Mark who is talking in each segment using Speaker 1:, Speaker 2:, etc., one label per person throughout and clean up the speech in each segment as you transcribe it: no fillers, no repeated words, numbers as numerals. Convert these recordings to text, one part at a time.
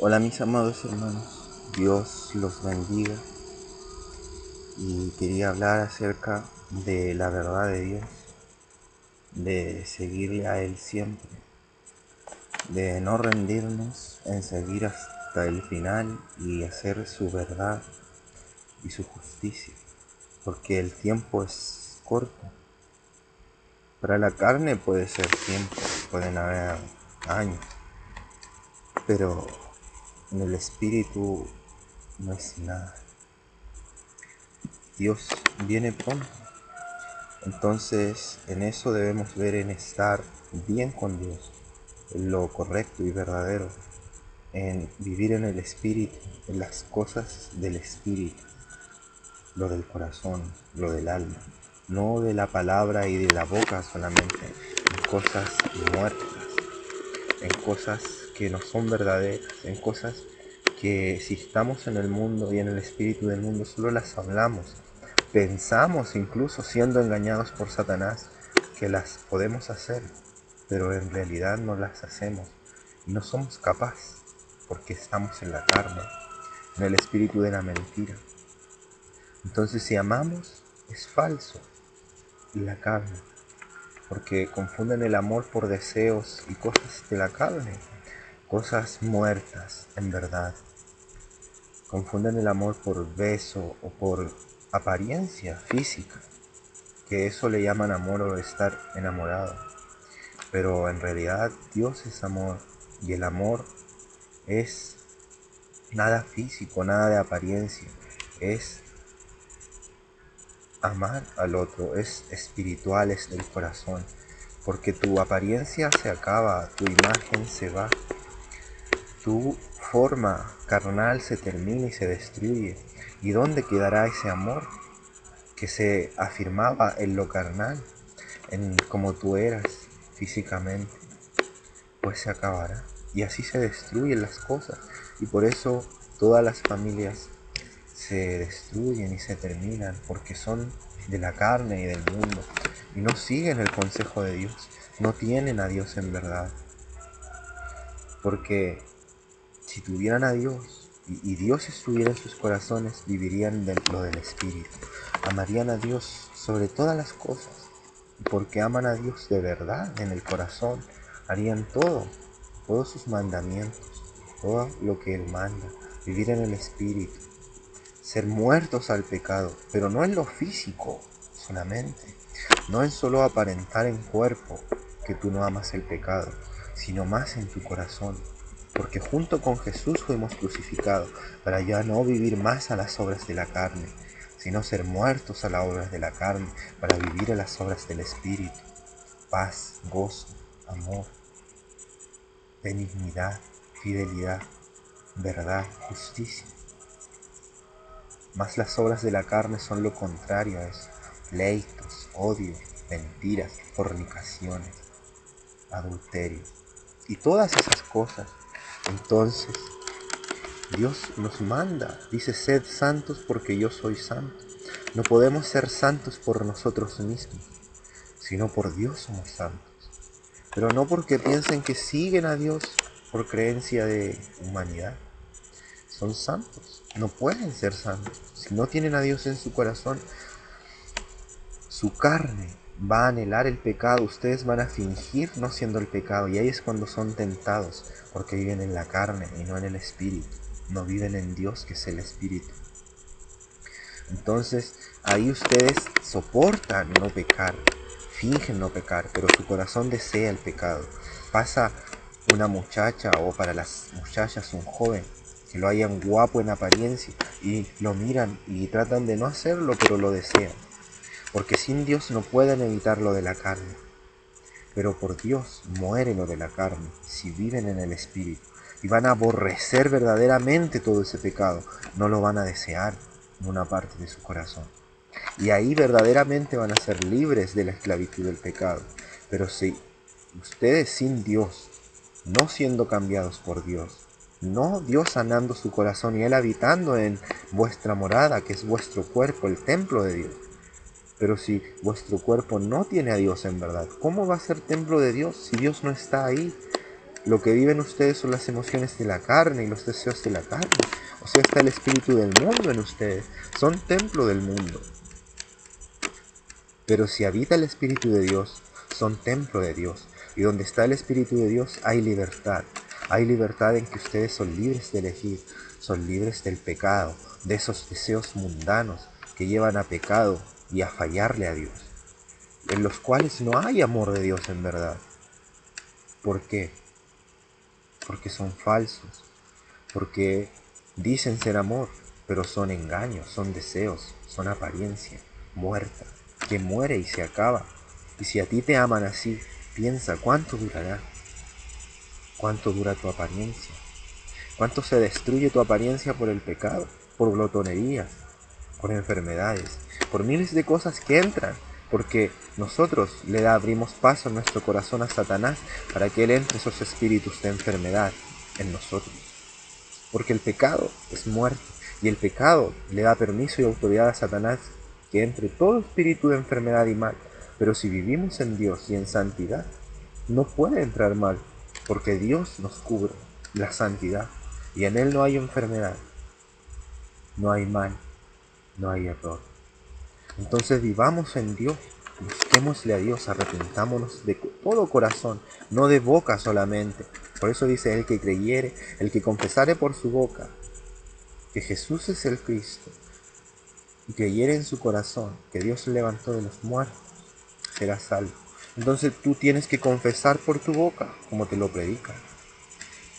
Speaker 1: Hola mis amados hermanos, Dios los bendiga y quería hablar acerca de la verdad de Dios, de seguirle a Él siempre, de no rendirnos en seguir hasta el final y hacer su verdad y su justicia, porque el tiempo es corto. Para la carne puede ser tiempo, pueden haber años, pero en el espíritu no es nada. Dios viene pronto. Entonces, en eso debemos ver en estar bien con Dios, en lo correcto y verdadero, en vivir en el Espíritu, en las cosas del Espíritu, lo del corazón, lo del alma, no de la palabra y de la boca solamente, en cosas muertas, en cosas que no son verdaderas, en cosas que si estamos en el mundo y en el espíritu del mundo solo las hablamos, pensamos incluso siendo engañados por Satanás que las podemos hacer, pero en realidad no las hacemos y no somos capaces porque estamos en la carne, en el espíritu de la mentira. Entonces si amamos es falso la carne, porque confunden el amor por deseos y cosas de la carne, cosas muertas en verdad. Confunden el amor por beso o por apariencia física, que eso le llaman amor o estar enamorado. Pero en realidad Dios es amor y el amor es nada físico, nada de apariencia. Es amar al otro, es espiritual, es del corazón. Porque tu apariencia se acaba, tu imagen se va, tu forma carnal se termina y se destruye. ¿Y dónde quedará ese amor que se afirmaba en lo carnal, en como tú eras físicamente? Pues se acabará. Y así se destruyen las cosas. Y por eso todas las familias se destruyen y se terminan, porque son de la carne y del mundo. Y no siguen el consejo de Dios. No tienen a Dios en verdad. Porque si tuvieran a Dios y Dios estuviera en sus corazones, vivirían de lo del Espíritu. Amarían a Dios sobre todas las cosas. Y porque aman a Dios de verdad en el corazón, harían todo, todos sus mandamientos, todo lo que Él manda. Vivir en el Espíritu. Ser muertos al pecado, pero no en lo físico solamente. No en solo aparentar en cuerpo que tú no amas el pecado, sino más en tu corazón. Porque junto con Jesús fuimos crucificados para ya no vivir más a las obras de la carne, sino ser muertos a las obras de la carne para vivir a las obras del Espíritu. Paz, gozo, amor, benignidad, fidelidad, verdad, justicia. Mas las obras de la carne son lo contrario a eso: pleitos, odios, mentiras, fornicaciones, adulterio y todas esas cosas. Entonces Dios nos manda, dice: sed santos porque yo soy santo. No podemos ser santos por nosotros mismos, sino por Dios somos santos. Pero no porque piensen que siguen a Dios por creencia de humanidad. Son santos, no pueden ser santos. Si no tienen a Dios en su corazón, su carne va a anhelar el pecado, ustedes van a fingir no siendo el pecado, y ahí es cuando son tentados, porque viven en la carne y no en el espíritu, no viven en Dios que es el espíritu. Entonces ahí ustedes soportan no pecar, fingen no pecar, pero su corazón desea el pecado. Pasa una muchacha, o para las muchachas un joven, que lo hayan guapo en apariencia y lo miran y tratan de no hacerlo, pero lo desean. Porque sin Dios no pueden evitar lo de la carne, pero por Dios muere lo de la carne si viven en el Espíritu. Y van a aborrecer verdaderamente todo ese pecado, no lo van a desear en una parte de su corazón. Y ahí verdaderamente van a ser libres de la esclavitud del pecado. Pero si ustedes sin Dios, no siendo cambiados por Dios, no Dios sanando su corazón y Él habitando en vuestra morada, que es vuestro cuerpo, el templo de Dios, pero si vuestro cuerpo no tiene a Dios en verdad, ¿cómo va a ser templo de Dios si Dios no está ahí? Lo que viven ustedes son las emociones de la carne y los deseos de la carne. O sea, está el espíritu del mundo en ustedes. Son templo del mundo. Pero si habita el espíritu de Dios, son templo de Dios. Y donde está el espíritu de Dios hay libertad. Hay libertad en que ustedes son libres de elegir. Son libres del pecado, de esos deseos mundanos que llevan a pecado y a fallarle a Dios, en los cuales no hay amor de Dios en verdad. ¿Por qué? Porque son falsos, porque dicen ser amor, pero son engaños, son deseos, son apariencia muerta, que muere y se acaba. Y si a ti te aman así, piensa cuánto durará, cuánto dura tu apariencia, cuánto se destruye tu apariencia por el pecado, por glotonerías, por enfermedades, por miles de cosas que entran, porque nosotros le abrimos paso en nuestro corazón a Satanás para que él entre esos espíritus de enfermedad en nosotros. Porque el pecado es muerte, y el pecado le da permiso y autoridad a Satanás que entre todo espíritu de enfermedad y mal. Pero si vivimos en Dios y en santidad, no puede entrar mal, porque Dios nos cubre la santidad, y en Él no hay enfermedad, no hay mal, no hay error. Entonces vivamos en Dios, busquémosle a Dios, arrepintámonos de todo corazón, no de boca solamente. Por eso dice: el que creyere, el que confesare por su boca que Jesús es el Cristo, y creyere en su corazón que Dios le levantó de los muertos, será salvo. Entonces tú tienes que confesar por tu boca, como te lo predican.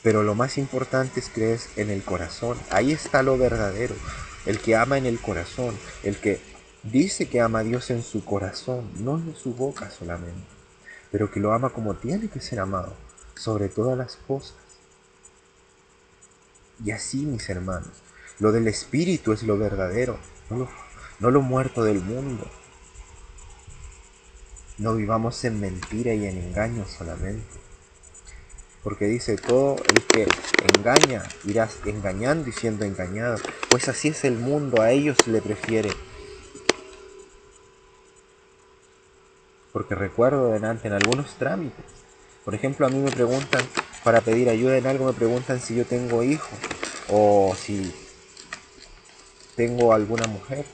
Speaker 1: Pero lo más importante es creer en el corazón. Ahí está lo verdadero. El que ama en el corazón, el que dice que ama a Dios en su corazón, no en su boca solamente, pero que lo ama como tiene que ser amado, sobre todas las cosas. Y así, mis hermanos, lo del Espíritu es lo verdadero, no lo muerto del mundo. No vivamos en mentira y en engaño solamente. Porque dice: todo el que engaña irá engañando y siendo engañado. Pues así es el mundo, a ellos le prefiere. Porque recuerdo delante en algunos trámites, por ejemplo, a mí me preguntan, para pedir ayuda en algo, me preguntan si yo tengo hijos o si tengo alguna mujer.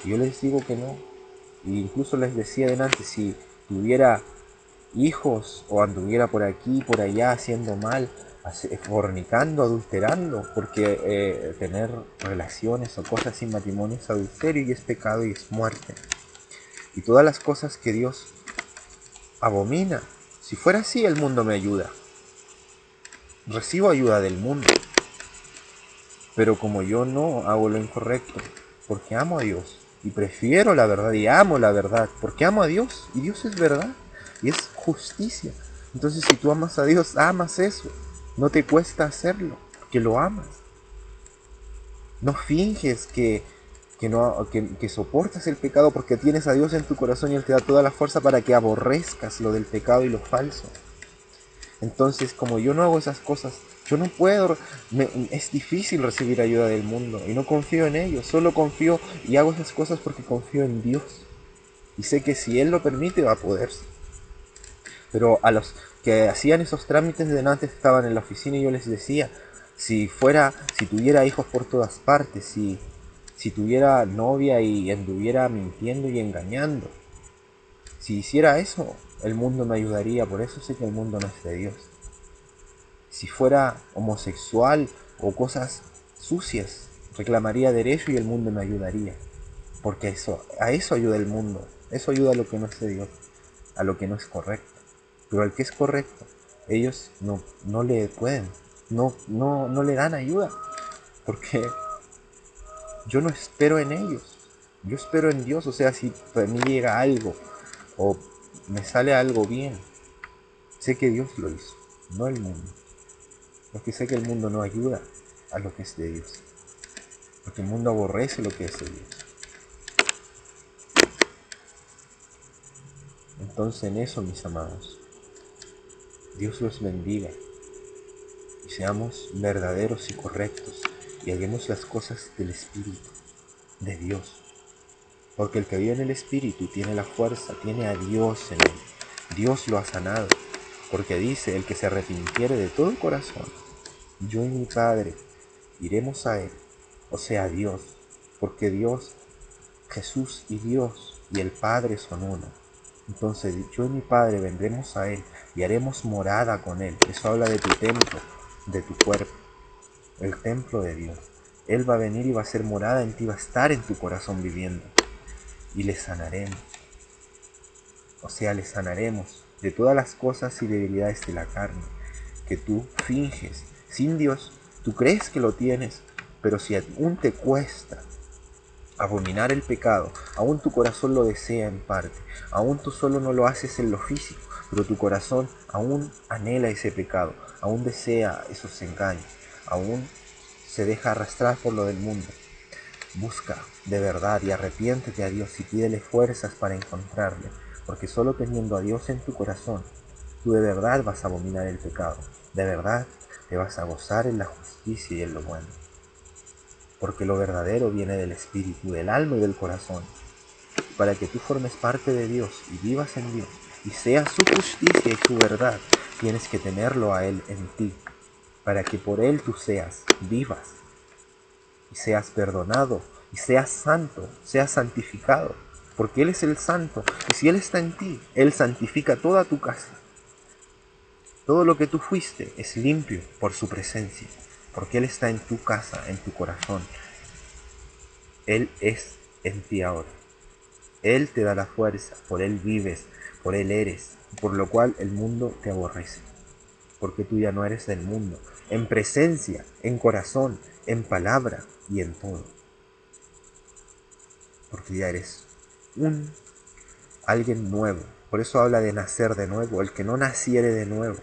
Speaker 1: Y yo les digo que no. E incluso les decía delante, si tuviera hijos o anduviera por aquí, por allá, haciendo mal, fornicando, adulterando, porque tener relaciones o cosas sin matrimonio es adulterio y es pecado y es muerte. Y todas las cosas que Dios abomina. Si fuera así, el mundo me ayuda. Recibo ayuda del mundo. Pero como yo no hago lo incorrecto, porque amo a Dios y prefiero la verdad y amo la verdad, porque amo a Dios y Dios es verdad y es justicia. Entonces, si tú amas a Dios, amas eso. No te cuesta hacerlo, porque lo amas. No finges que soportas el pecado, porque tienes a Dios en tu corazón y Él te da toda la fuerza para que aborrezcas lo del pecado y lo falso. Entonces, como yo no hago esas cosas, yo no puedo, es difícil recibir ayuda del mundo y no confío en ellos, solo confío y hago esas cosas porque confío en Dios. Y sé que si Él lo permite va a poder. Pero a los que hacían esos trámites delante estaban en la oficina y yo les decía: si tuviera hijos por todas partes, si tuviera novia y anduviera mintiendo y engañando, si hiciera eso, el mundo me ayudaría. Por eso sé que el mundo no es de Dios. Si fuera homosexual o cosas sucias, reclamaría derecho y el mundo me ayudaría. Porque a eso ayuda el mundo. Eso ayuda a lo que no es de Dios, a lo que no es correcto. Pero al que es correcto, ellos no le pueden, no le dan ayuda. Porque yo no espero en ellos, yo espero en Dios. O sea, si a mí llega algo o me sale algo bien, sé que Dios lo hizo, no el mundo. Porque sé que el mundo no ayuda a lo que es de Dios. Porque el mundo aborrece lo que es de Dios. Entonces, en eso, mis amados, Dios los bendiga y seamos verdaderos y correctos y hagamos las cosas del Espíritu, de Dios. Porque el que vive en el Espíritu tiene la fuerza, tiene a Dios en él. Dios lo ha sanado. Porque dice, el que se arrepintiere de todo corazón, yo y mi Padre iremos a él, o sea, a Dios, porque Dios, Jesús y Dios y el Padre son uno. Entonces yo y mi Padre vendremos a él y haremos morada con él. Eso habla de tu templo, de tu cuerpo, el templo de Dios. Él va a venir y va a ser morada en ti, va a estar en tu corazón viviendo. Y le sanaremos. O sea, le sanaremos de todas las cosas y debilidades de la carne que tú finges. Sin Dios, tú crees que lo tienes, pero si aún te cuesta abominar el pecado, aún tu corazón lo desea en parte, aún tú solo no lo haces en lo físico, pero tu corazón aún anhela ese pecado, aún desea esos engaños, aún se deja arrastrar por lo del mundo. Busca de verdad y arrepiéntete a Dios y pídele fuerzas para encontrarle, porque solo teniendo a Dios en tu corazón, tú de verdad vas a abominar el pecado, de verdad te vas a gozar en la justicia y en lo bueno. Porque lo verdadero viene del espíritu, del alma y del corazón. Para que tú formes parte de Dios y vivas en Dios y seas su justicia y su verdad, tienes que tenerlo a Él en ti, para que por Él tú seas, vivas y seas perdonado y seas santo, seas santificado, porque Él es el santo y si Él está en ti, Él santifica toda tu casa. Todo lo que tú fuiste es limpio por su presencia, porque Él está en tu casa, en tu corazón. Él es en ti ahora. Él te da la fuerza, por Él vives, por Él eres, por lo cual el mundo te aborrece, porque tú ya no eres del mundo, en presencia, en corazón, en palabra y en todo, porque ya eres alguien nuevo. Por eso habla de nacer de nuevo. El que no naciere de nuevo,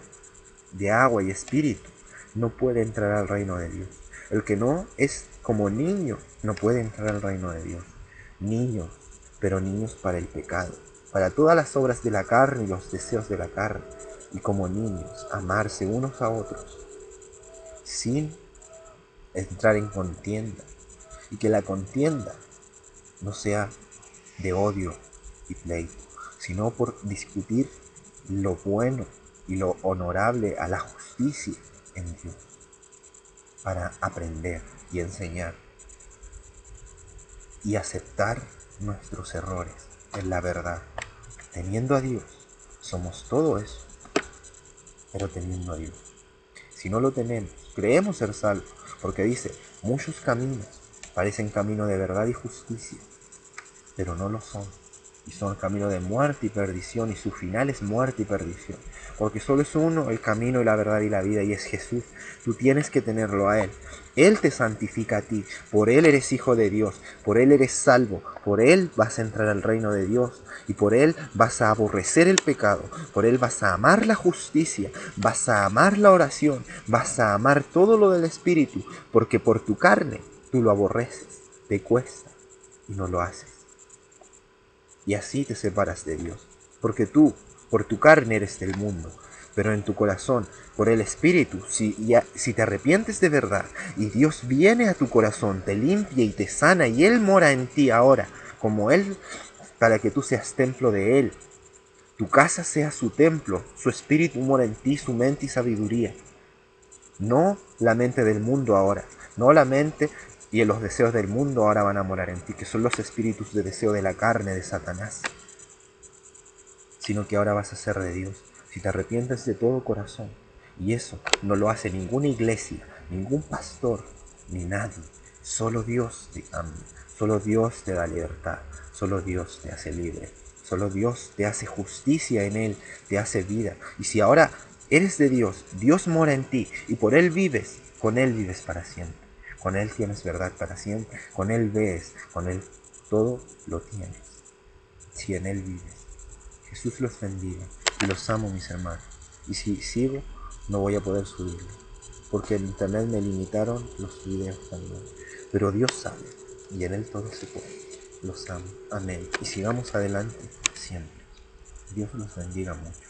Speaker 1: de agua y espíritu, no puede entrar al reino de Dios. El que no es como niño, no puede entrar al reino de Dios. Niños, pero niños para el pecado, para todas las obras de la carne y los deseos de la carne. Y como niños, amarse unos a otros, sin entrar en contienda. Y que la contienda no sea de odio y pleito, sino por discutir lo bueno y lo honorable a la justicia en Dios, para aprender y enseñar y aceptar nuestros errores en la verdad. Teniendo a Dios, somos todo eso, pero teniendo a Dios. Si no lo tenemos, creemos ser salvos, porque dice, muchos caminos parecen camino de verdad y justicia, pero no lo son. Y son camino de muerte y perdición, y su final es muerte y perdición. Porque solo es uno el camino y la verdad y la vida, y es Jesús. Tú tienes que tenerlo a Él. Él te santifica a ti. Por Él eres hijo de Dios. Por Él eres salvo. Por Él vas a entrar al reino de Dios. Y por Él vas a aborrecer el pecado. Por Él vas a amar la justicia. Vas a amar la oración. Vas a amar todo lo del Espíritu. Porque por tu carne tú lo aborreces. Te cuesta y no lo haces. Y así te separas de Dios, porque tú, por tu carne eres del mundo, pero en tu corazón, por el Espíritu, si te arrepientes de verdad, y Dios viene a tu corazón, te limpia y te sana, y Él mora en ti ahora, como Él, para que tú seas templo de Él, tu casa sea su templo, su Espíritu mora en ti, su mente y sabiduría, no la mente del mundo ahora, no la mente y en los deseos del mundo ahora van a morar en ti, que son los espíritus de deseo de la carne de Satanás, sino que ahora vas a ser de Dios, si te arrepientes de todo corazón. Y eso no lo hace ninguna iglesia, ningún pastor, ni nadie. Solo Dios te ama, solo Dios te da libertad, solo Dios te hace libre, solo Dios te hace justicia en Él, te hace vida. Y si ahora eres de Dios, Dios mora en ti y por Él vives, con Él vives para siempre. Con Él tienes verdad para siempre, con Él ves, con Él todo lo tienes, si en Él vives. Jesús los bendiga y los amo, mis hermanos. Y si sigo, no voy a poder subirlo, porque en internet me limitaron los videos también. Pero Dios sabe, y en Él todo se puede. Los amo. Amén. Y sigamos adelante siempre. Dios los bendiga mucho.